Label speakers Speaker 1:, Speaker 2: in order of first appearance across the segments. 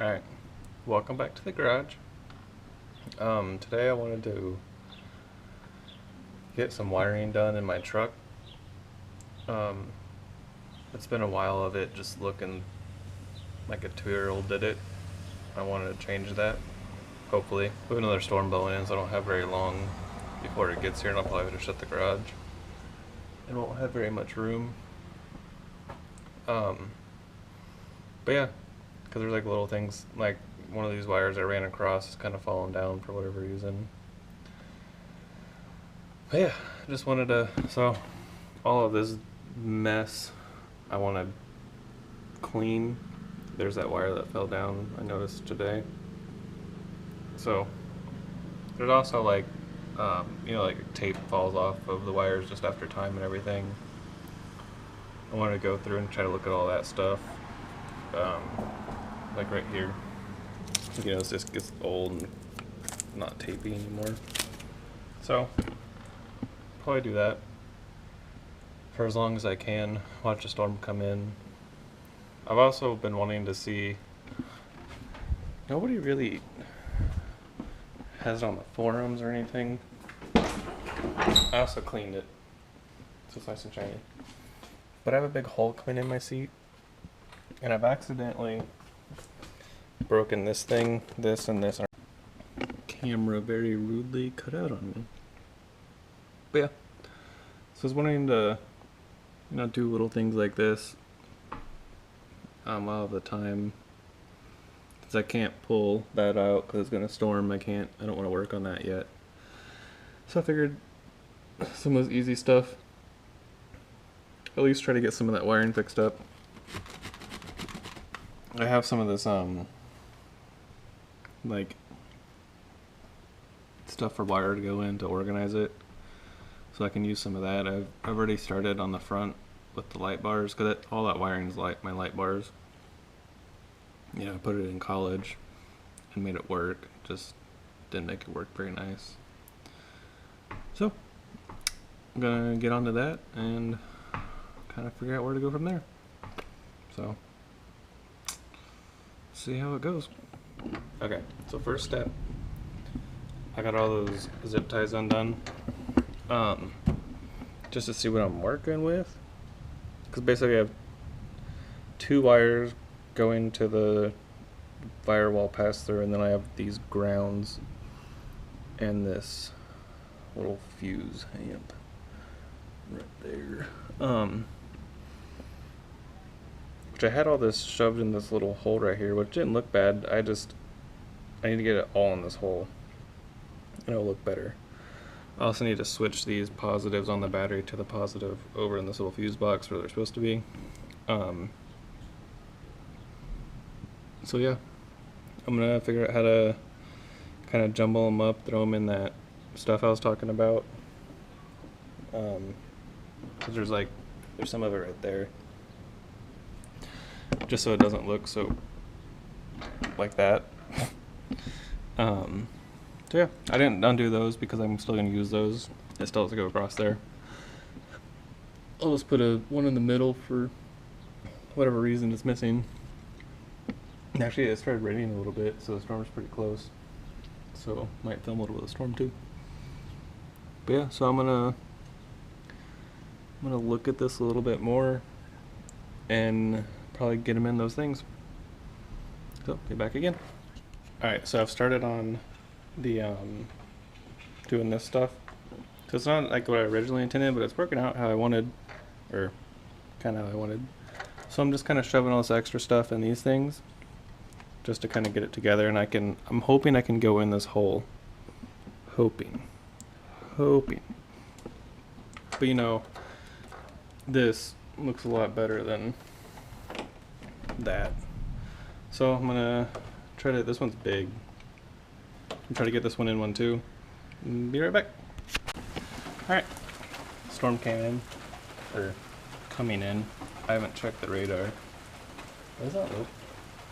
Speaker 1: Alright, welcome back to the garage. Today I wanted to get some wiring done in my truck. It's been a while of it just looking like a 2-year-old did it. I wanted to change that, hopefully. We have another storm blowing in, so I don't have very long before it gets here, and I'll probably have to shut the garage. It won't have very much room. But yeah, because there's like little things, like one of these wires I ran across is kind of falling down for whatever reason. But yeah, I just wanted to, so all of this mess I want to clean. There's that wire that fell down, I noticed today. So there's also like, like tape falls off of the wires just after time and everything. I wanted to go through and try to look at all that stuff. Like right here, it just gets old and not tapey anymore. So probably do that for as long as I can, watch the storm come in. I've also been wanting to see, nobody really has it on the forums or anything. I also cleaned it, so it's nice and shiny. But I have a big hole coming in my seat, and I've accidentally broken this thing, this and this. Camera very rudely cut out on me. But yeah, so I was wanting to, do little things like this all the time, because I can't pull that out because it's gonna storm. I don't want to work on that yet. So I figured some of this easy stuff, at least try to get some of that wiring fixed up. I have some of this like stuff for wire to go in to organize it, so I can use some of that. I've already started on the front with the light bars, because all that wiring is like my light bars. I put it in college and made it work, just didn't make it work very nice. So I'm gonna get onto that and kind of figure out where to go from there. So see how it goes. Okay, so first step, I got all those zip ties undone, just to see what I'm working with, because basically I have 2 wires going to the firewall pass through, and then I have these grounds and this little fuse amp right there, which I had all this shoved in this little hole right here, which didn't look bad. I need to get it all in this hole and it'll look better. I also need to switch these positives on the battery to the positive over in this little fuse box where they're supposed to be. So yeah, I'm gonna figure out how to kind of jumble them up, throw them in that stuff I was talking about. Cause there's some of it right there, just so it doesn't look so like that. So yeah, I didn't undo those because I'm still going to use those. It still has to go across there. I'll just put one in the middle for whatever reason it's missing. And actually, it started raining a little bit, so the storm's pretty close. So might film a little bit of the storm too. But yeah, so I'm gonna look at this a little bit more and probably get them in those things. So be back again. Alright, so I've started on the doing this stuff. So it's not like what I originally intended, but it's working out how I wanted, or kind of how I wanted. So I'm just kind of shoving all this extra stuff in these things just to kind of get it together, and I'm hoping I can go in this hole. Hoping. But this looks a lot better than that. So I'm gonna try to, this one's big. I'm trying to get this one in one too. Be right back. Alright. Storm came in. Or coming in. I haven't checked the radar. What does that look?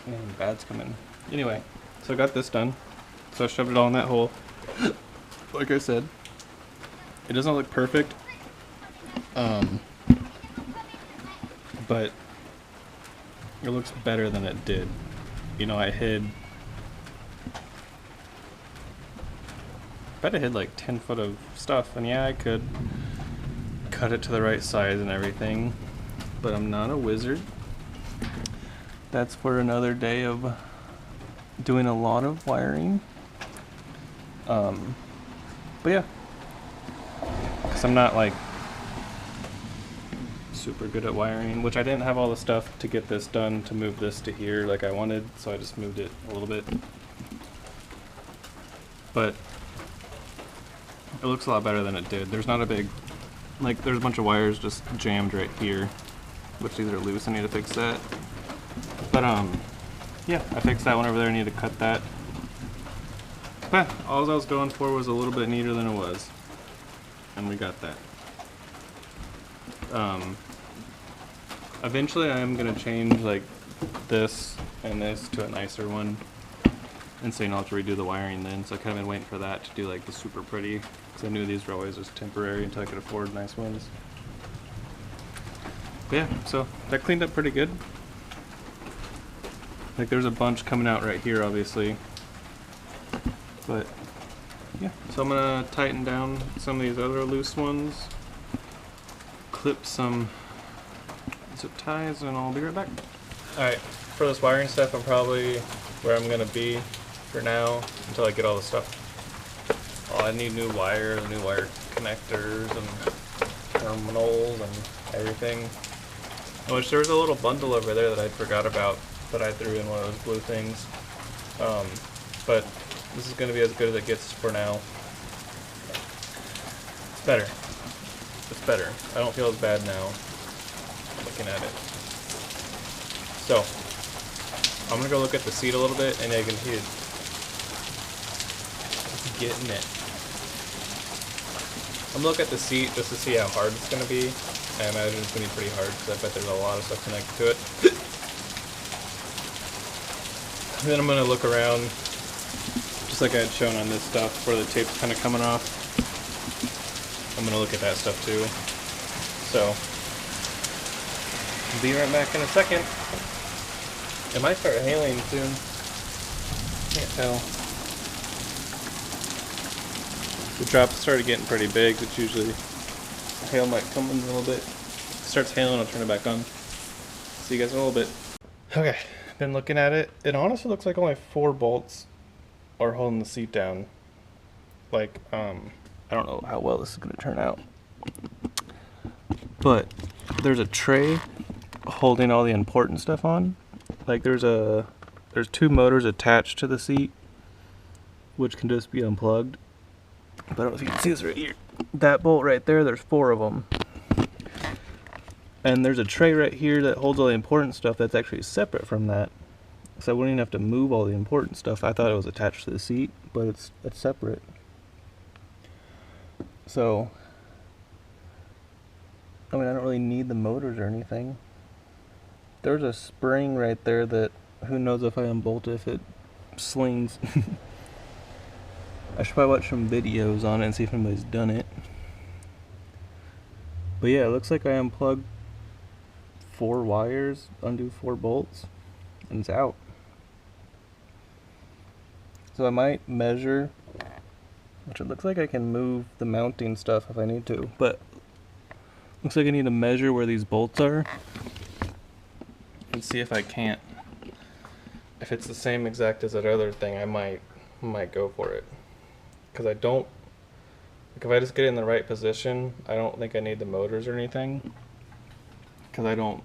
Speaker 1: Anything bad's coming. Anyway, so I got this done. So I shoved it all in that hole. Like I said. It doesn't look perfect. But it looks better than it did. you know, I bet I hid like 10 foot of stuff, and yeah, I could cut it to the right size and everything, but I'm not a wizard. That's for another day of doing a lot of wiring. But yeah, because I'm not like super good at wiring, which I didn't have all the stuff to get this done to move this to here like I wanted, so I just moved it a little bit. But it looks a lot better than it did. There's not a big, like, there's a bunch of wires just jammed right here, which these are loose. I need to fix that. But yeah, I fixed that one over there. I need to cut that. But all I was going for was a little bit neater than it was, and we got that. Eventually I am gonna change like this and this to a nicer one, and so you don't have to redo the wiring then. So I kind of been waiting for that to do like the super pretty, because I knew these were always just temporary until I could afford nice ones. But yeah, so that cleaned up pretty good. Like there's a bunch coming out right here, obviously. But yeah, so I'm gonna tighten down some of these other loose ones, clip some zip ties, and I'll be right back. Alright, for this wiring stuff, I'm probably where I'm gonna be for now until I get all the stuff. Oh, I need new wire connectors and terminals and everything. Which there was a little bundle over there that I forgot about, that I threw in one of those blue things. But this is gonna be as good as it gets for now. It's better. It's better. I don't feel as bad now looking at it. So I'm gonna go look at the seat a little bit, and I can hear it's getting it. I'm gonna look at the seat just to see how hard it's gonna be. I imagine it's gonna be pretty hard because I bet there's a lot of stuff connected to it. And then I'm gonna look around, just like I had shown on this stuff where the tape's kind of coming off. I'm gonna look at that stuff too. So I'll be right back in a second. It might start hailing soon. Can't tell. The drops started getting pretty big, which usually hail might come in a little bit. If it starts hailing, I'll turn it back on. See you guys in a little bit. Okay, been looking at it. It honestly looks like only 4 bolts are holding the seat down. Like, I don't know how well this is gonna turn out, but there's a tray holding all the important stuff on. Like there's 2 motors attached to the seat, which can just be unplugged. But I don't know if you can see this right here. That bolt right there, there's 4 of them. And there's a tray right here that holds all the important stuff that's actually separate from that. So I wouldn't even have to move all the important stuff. I thought it was attached to the seat, but it's separate. So, I mean, I don't really need the motors or anything. There's a spring right there that, who knows if I unbolt it, if it slings. I should probably watch some videos on it and see if anybody's done it. But yeah, it looks like I unplugged 4 wires, undo 4 bolts, and it's out. So I might measure, which it looks like I can move the mounting stuff if I need to, but looks like I need to measure where these bolts are and see if I can't. If it's the same exact as that other thing, I might go for it. Because I don't, like if I just get it in the right position, I don't think I need the motors or anything. Because I don't,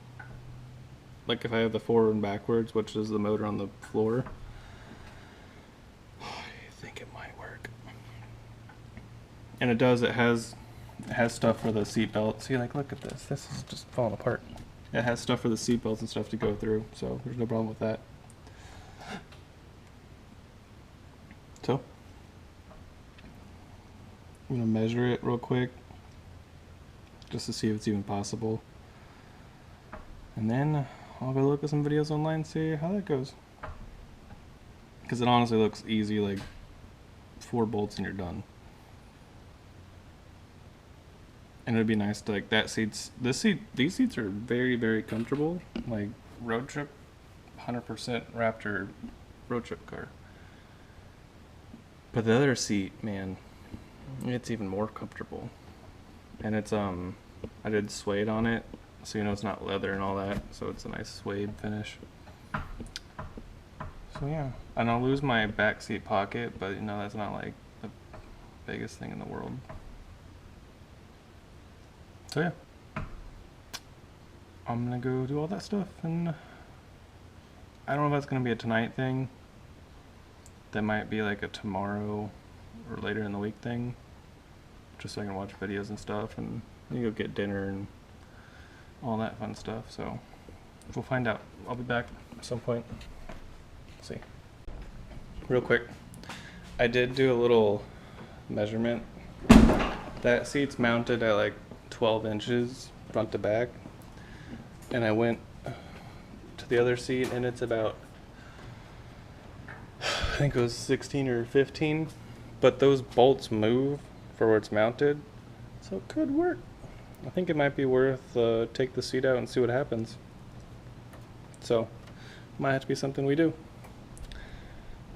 Speaker 1: like if I have the forward and backwards, which is the motor on the floor, I think it might work. And it does, it has stuff for the seat belt. See, like look at this, this is just falling apart. It has stuff for the seat belts and stuff to go through, so there's no problem with that. So I'm gonna measure it real quick just to see if it's even possible, and then I'll go look at some videos online and see how that goes, because it honestly looks easy, like 4 bolts and you're done. And it'd be nice to, like, these seats are very, very comfortable, like road trip 100% Raptor road trip car. But the other seat, man, it's even more comfortable. And it's I did suede on it, so you know it's not leather and all that, so it's a nice suede finish. So yeah, and I'll lose my back seat pocket, but you know that's not like the biggest thing in the world. So yeah, I'm gonna go do all that stuff, and I don't know if that's gonna be a tonight thing. That might be like a tomorrow or later in the week thing, just so I can watch videos and stuff, and you go get dinner and all that fun stuff. So we'll find out. I'll be back at some point. See. Real quick, I did do a little measurement. That seat's mounted at like 12 inches front to back, and I went to the other seat and it's about, I think it was 16 or 15, but those bolts move for where it's mounted, so it could work. I think it might be worth take the seat out and see what happens. So might have to be something we do.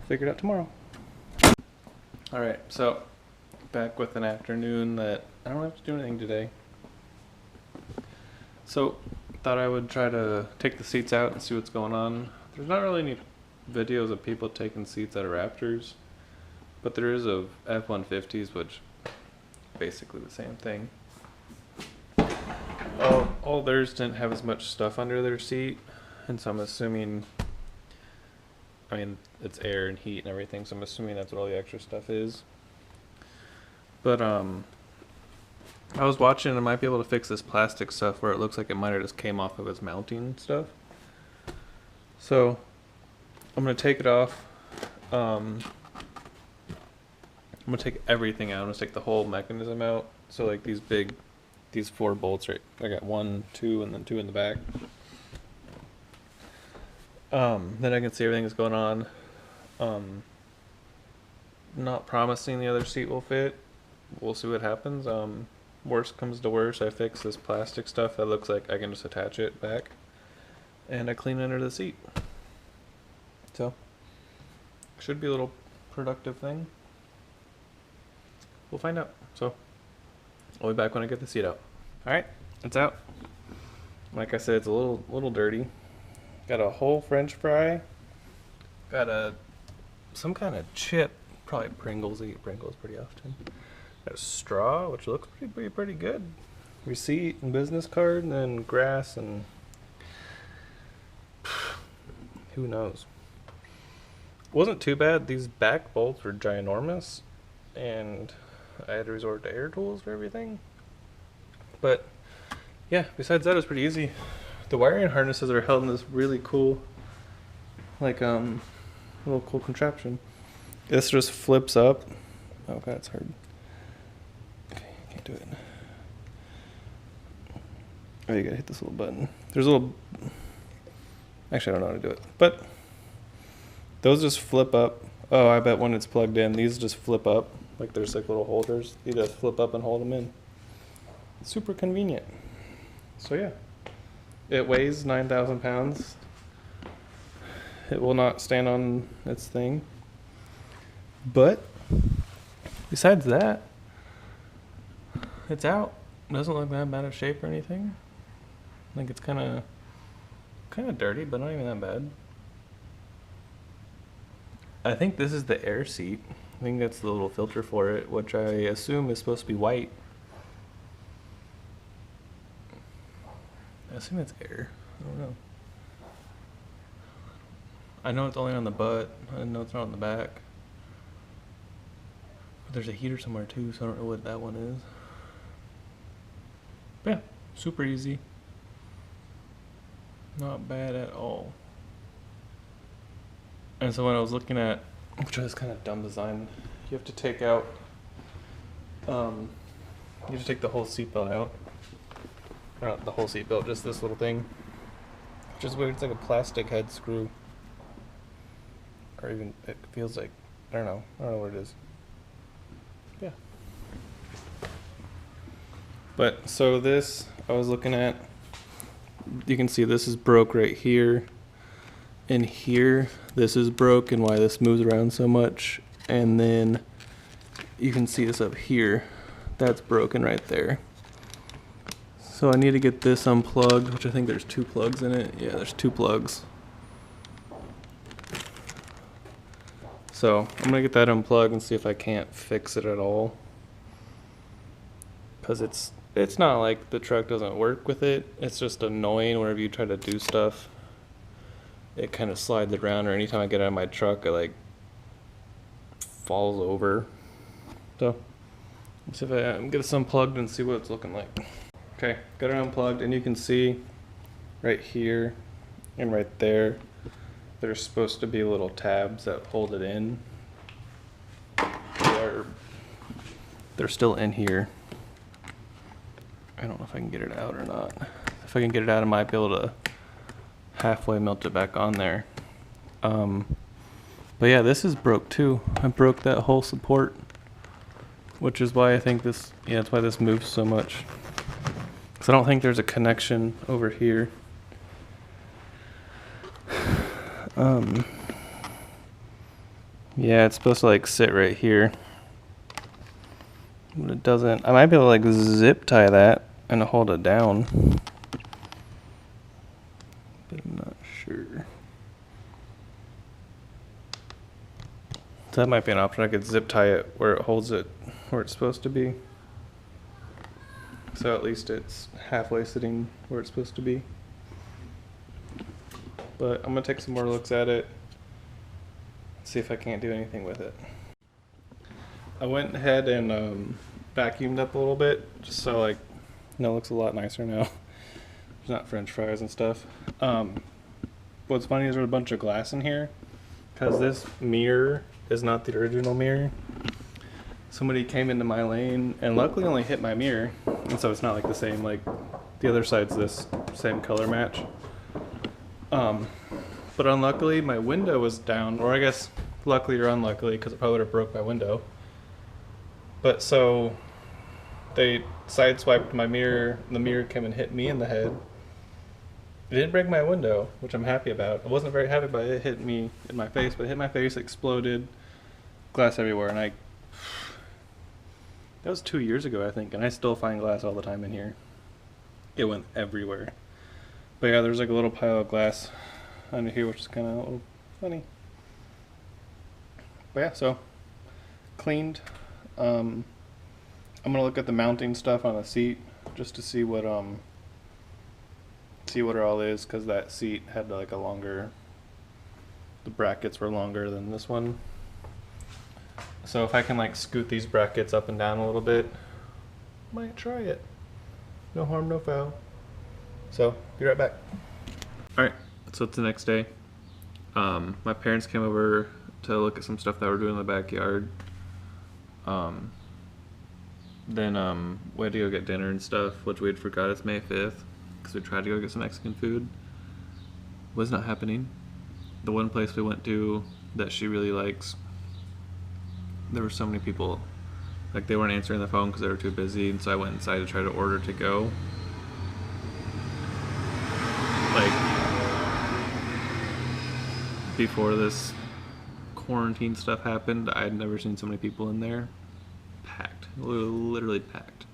Speaker 1: Figure it out tomorrow. Alright, so back with an afternoon that I don't have to do anything today. So thought I would try to take the seats out and see what's going on. There's not really any videos of people taking seats out of Raptors, but there is of F-150s, which basically the same thing. All theirs didn't have as much stuff under their seat, and so I'm assuming, I mean, it's air and heat and everything, so I'm assuming that's what all the extra stuff is. But I was watching, I might be able to fix this plastic stuff where it looks like it might have just came off of its mounting stuff. So I'm gonna take it off. I'm gonna take everything out. I'm gonna take the whole mechanism out. So like these 4 bolts, right? I got 1, 2, and then 2 in the back. Then I can see everything that's going on. Not promising the other seat will fit. We'll see what happens. Worst comes to worst, I fix this plastic stuff that looks like I can just attach it back, and I clean under the seat. So should be a little productive thing. We'll find out. So I'll be back when I get the seat out. All right, it's out. Like I said, it's a little dirty. Got a whole French fry. Got some kind of chip, probably Pringles. I eat Pringles pretty often. Got a straw, which looks pretty good. Receipt and business card, and then grass, and who knows. Wasn't too bad. These back bolts were ginormous, and I had to resort to air tools for everything. But yeah, besides that, it was pretty easy. The wiring harnesses are held in this really cool, like little cool contraption. This just flips up. Oh god, it's hard. Okay, I can't do it. Oh, you gotta hit this little button. There's a little. Actually, I don't know how to do it, but those just flip up. Oh, I bet when it's plugged in, these just flip up. Like there's like little holders. You just flip up and hold them in. It's super convenient. So yeah, it weighs 9,000 pounds. It will not stand on its thing. But besides that, it's out. It doesn't look that bad of shape or anything. I think it's kind of dirty, but not even that bad. I think this is the air seat. I think that's the little filter for it, which I assume is supposed to be white. I assume it's air. I don't know. I know it's only on the butt. I know it's not on the back. But there's a heater somewhere too, so I don't know what that one is. But yeah, super easy. Not bad at all. And so when I was looking at, which is kind of dumb design, you have to take out, you have to take the whole seatbelt out. Or not the whole seatbelt, just this little thing. Which is weird, it's like a plastic head screw. Or even, it feels like, I don't know what it is. Yeah. But, so this, I was looking at, you can see this is broke right here. in here, this is broken, why this moves around so much. And then you can see this up here, that's broken right there. So I need to get this unplugged, which I think there's 2 plugs in it. Yeah, there's 2 plugs. So I'm gonna get that unplugged and see if I can't fix it at all. Cause it's not like the truck doesn't work with it. It's just annoying whenever you try to do stuff. It kind of slides around, or anytime I get out of my truck, it like falls over. So let's see if I get this unplugged and see what it's looking like. Okay, got it unplugged, and you can see right here and right there, there's supposed to be little tabs that hold it in. They're still in here. I don't know if I can get it out or not. If I can get it out, I might be able to halfway melt it back on there. But yeah, this is broke too. I broke that whole support, which is why I think this, yeah, that's why this moves so much. Because I don't think there's a connection over here. Yeah, it's supposed to like sit right here. But it doesn't. I might be able to like zip tie that and hold it down. But I'm not sure. So that might be an option. I could zip tie it where it holds it where it's supposed to be. So at least it's halfway sitting where it's supposed to be. But I'm gonna take some more looks at it, see if I can't do anything with it. I went ahead and vacuumed up a little bit, just so like, it looks a lot nicer now. There's not French fries and stuff. What's funny is there's a bunch of glass in here, because this mirror is not the original mirror. Somebody came into my lane and luckily only hit my mirror, and so it's not like the same, like the other side's this same color match. But unluckily my window was down, or I guess luckily or unluckily, because it probably would have broke my window. But so they sideswiped my mirror, and the mirror came and hit me in the head. It didn't break my window, which I'm happy about. I wasn't very happy about it. It hit me in my face, but it hit my face, exploded, glass everywhere, and that was 2 years ago, I think, and I still find glass all the time in here. It went everywhere. But yeah, there's like a little pile of glass under here, which is kind of a little funny. But yeah, so cleaned. I'm gonna look at the mounting stuff on the seat just to see what it all is, because that seat had like a longer, the brackets were longer than this one. So if I can like scoot these brackets up and down a little bit, might try it. No harm, no foul. So be right back. All right, so it's the next day. My parents came over to look at some stuff that we're doing in the backyard. Then we had to go get dinner and stuff, which we had forgot it's May 5th, because we tried to go get some Mexican food. Was not happening. The one place we went to that she really likes, there were so many people, like they weren't answering the phone because they were too busy, and so I went inside to try to order to go. Like, before this quarantine stuff happened, I had never seen so many people in there. Packed. Literally packed.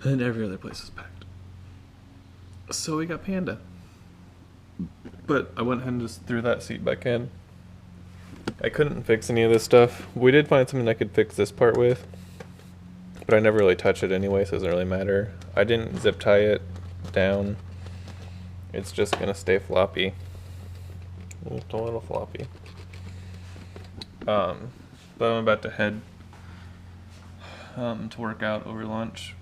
Speaker 1: And every other place is packed. So we got Panda. But I went ahead and just threw that seat back in. I couldn't fix any of this stuff. We did find something I could fix this part with, but I never really touched it anyway, so it doesn't really matter. I didn't zip tie it down. It's just gonna stay floppy. Just a little floppy. But I'm about to head to work out over lunch.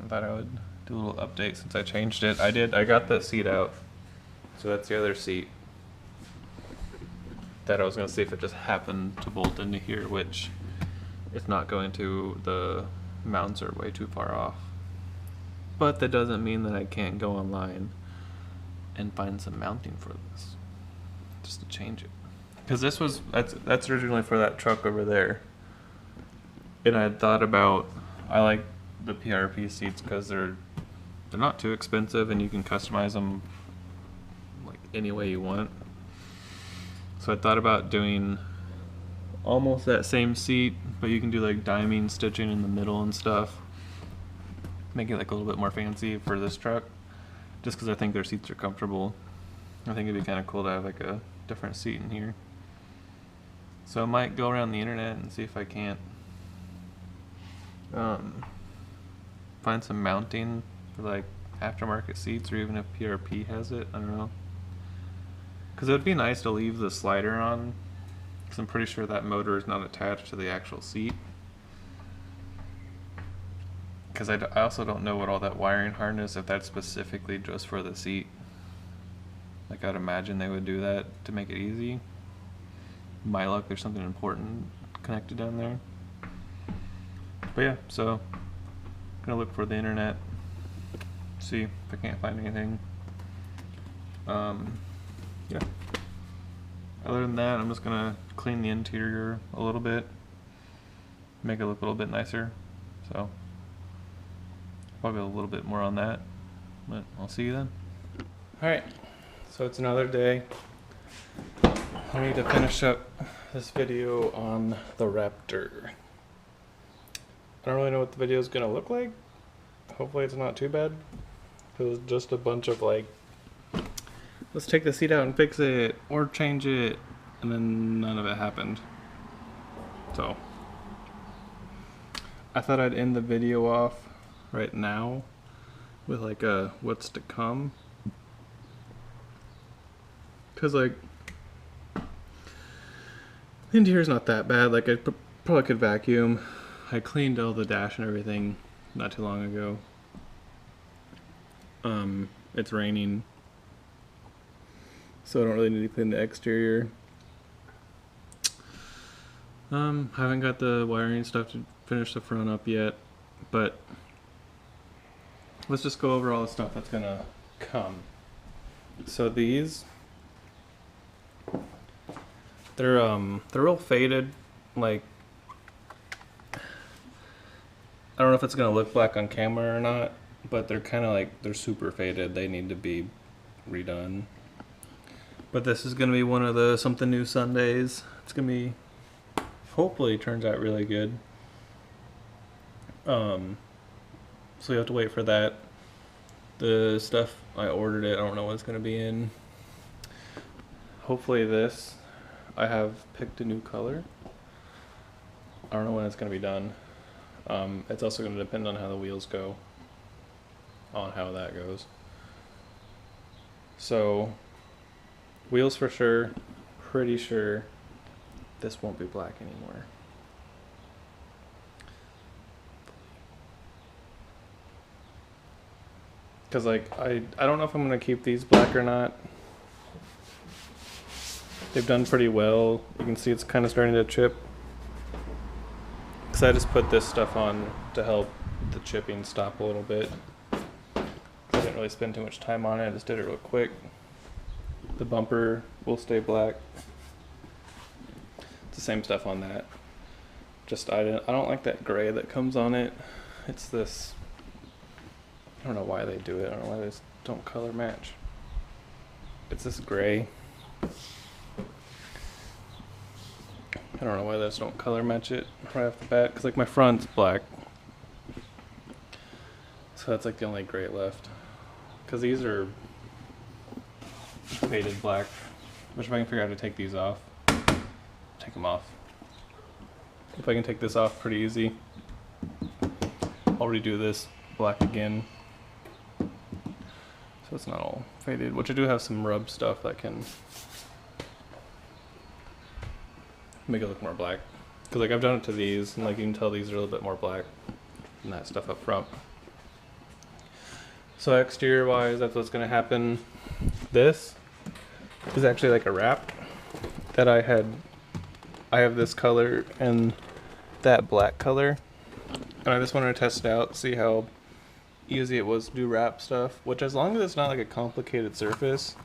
Speaker 1: I thought I would do a little update since I changed it. I got that seat out. So that's the other seat that I was going to see if it just happened to bolt into here, which it's not going to. The mounts are way too far off. But that doesn't mean that I can't go online and find some mounting for this, just to change it. Because that's originally for that truck over there. And I had thought about, I like the PRP seats because they're not too expensive and you can customize them any way you want. So I thought about doing almost that same seat, but you can do like diming stitching in the middle and stuff. Make it like a little bit more fancy for this truck, just because I think their seats are comfortable. I think it'd be kind of cool to have like a different seat in here. So I might go around the internet and see if I can't find some mounting for like aftermarket seats, or even if PRP has it. I don't know. Because it would be nice to leave the slider on, because I'm pretty sure that motor is not attached to the actual seat. Because I also don't know what all that wiring harness, if that's specifically just for the seat. Like, I'd imagine they would do that to make it easy. My luck, there's something important connected down there. But yeah, so I'm gonna look for the internet, see if I can't find anything. Yeah. Other than that, I'm just gonna clean the interior a little bit, make it look a little bit nicer. So probably a little bit more on that, but I'll see you then. All right, so it's another day. I need to finish up this video on the Raptor. I don't really know what the video is gonna look like. Hopefully it's not too bad. It was just a bunch of like, let's take the seat out and fix it, or change it, and then none of it happened. So I thought I'd end the video off right now with like a what's to come. Cause like, the interior's not that bad. Like, I probably could vacuum. I cleaned all the dash and everything not too long ago. It's raining, so I don't really need to clean the exterior. Haven't got the wiring stuff to finish the front up yet, but let's just go over all the stuff that's gonna come. So these, they're real faded. Like, I don't know if it's gonna look black on camera or not, but they're kind of like, they're super faded. They need to be redone. But this is gonna be one of the something new Sundays. It's gonna be, hopefully turns out really good. So you have to wait for that. The stuff, I ordered it, I don't know what it's gonna be in. Hopefully this, I have picked a new color. I don't know when it's gonna be done. It's also gonna depend on how the wheels go, on how that goes. So wheels for sure, pretty sure this won't be black anymore. Cause like, I don't know if I'm gonna keep these black or not. They've done pretty well. You can see it's kind of starting to chip. Cause I just put this stuff on to help the chipping stop a little bit. I didn't really spend too much time on it, I just did it real quick. The bumper will stay black. It's the same stuff on that. Just I don't like that gray that comes on it. It's this, I don't know why they do it. I don't know why they just don't color match. It's this gray. I don't know why they just don't color match it right off the bat. Cause like my front's black. So that's like the only gray left. Cause these are faded black. Which if I can figure out how to take these off, take them off. If I can take this off pretty easy, I'll redo this black again. So it's not all faded, which I do have some rub stuff that can make it look more black. Cause like I've done it to these, and like you can tell these are a little bit more black than that stuff up front. So exterior wise, that's what's gonna happen. This is actually like a wrap that I have this color and that black color, and I just wanted to test it out, see how easy it was to do wrap stuff, which as long as it's not like a complicated surface,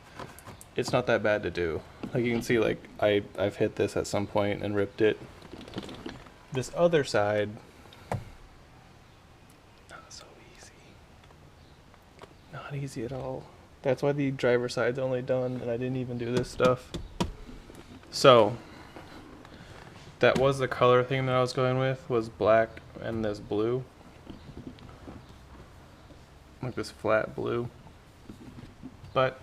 Speaker 1: it's not that bad to do. Like you can see, like I've hit this at some point and ripped it. This other side, not so easy. Not easy at all. That's why the driver side's only done, and I didn't even do this stuff. So, that was the color theme that I was going with, was black and this blue. Like this flat blue. But,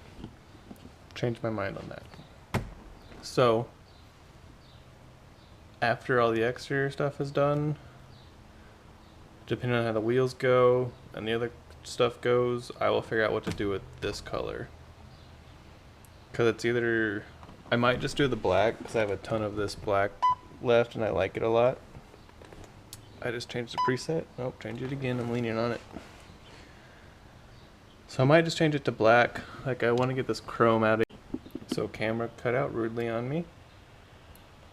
Speaker 1: changed my mind on that. So, after all the exterior stuff is done, depending on how the wheels go and the other stuff goes, I will figure out what to do with this color. Because it's either, I might just do the black, because I have a ton of this black left and I like it a lot. I just changed the preset. Nope, change it again. I'm leaning on it. So I might just change it to black. Like I want to get this chrome out of here. So camera cut out rudely on me.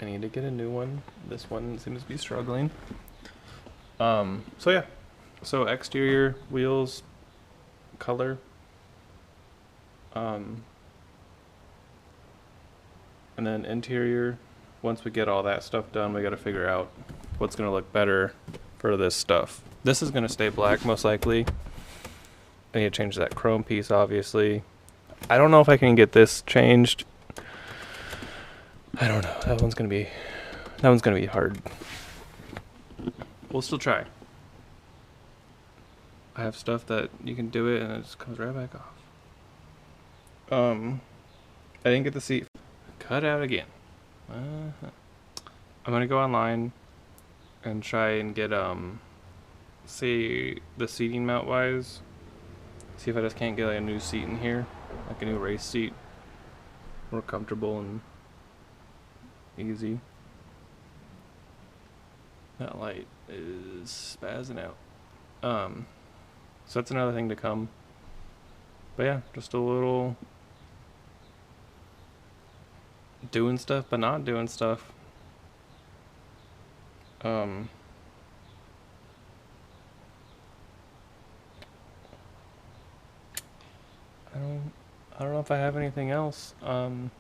Speaker 1: I need to get a new one. This one seems to be struggling. So yeah. So exterior, wheels, color. And then interior, once we get all that stuff done, we got to figure out what's going to look better for this stuff. This is going to stay black most likely. I need to change that chrome piece, obviously. I don't know if I can get this changed. I don't know. That one's going to be hard. We'll still try. I have stuff that you can do it and it just comes right back off. I didn't get the seat cut out again. I'm gonna go online and try and get see the seating mount wise. See if I just can't get like a new seat in here, like a new race seat, more comfortable and easy. That light is spazzing out. So that's another thing to come. But yeah, just a little doing stuff but not doing stuff. I don't know if I have anything else. I know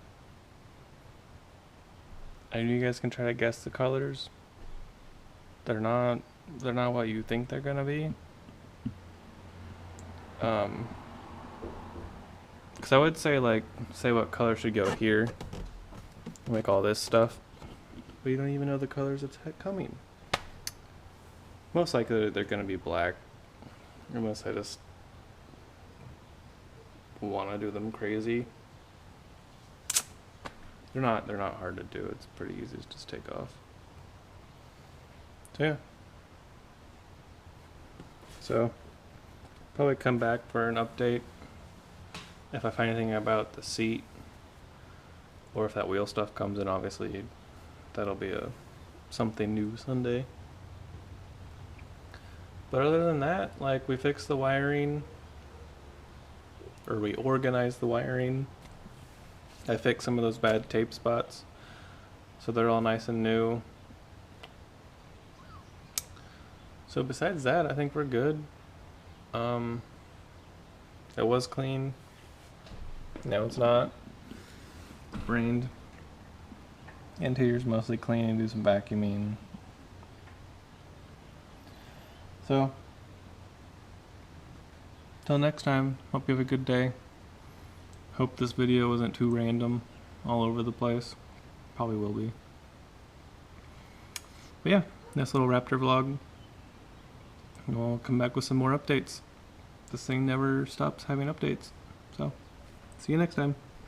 Speaker 1: you guys can try to guess the colors. They're not what you think they're gonna be. Cause I would say what color should go here. Like all this stuff. But you don't even know the colors that's coming. Most likely they're gonna be black. Unless I just wanna do them crazy. They're not hard to do. It's pretty easy to just take off. So yeah. So probably come back for an update if I find anything about the seat, or if that wheel stuff comes in. Obviously that'll be a something new Sunday. But other than that, like, we fixed the wiring, or we organized the wiring. I fixed some of those bad tape spots, so they're all nice and new. So besides that, I think we're good. It was clean. Now it's not. It rained. Interior's mostly clean. Do some vacuuming. So, till next time, hope you have a good day. Hope this video wasn't too random, all over the place. Probably will be. But yeah, nice little Raptor vlog. And we'll come back with some more updates. This thing never stops having updates. So, see you next time.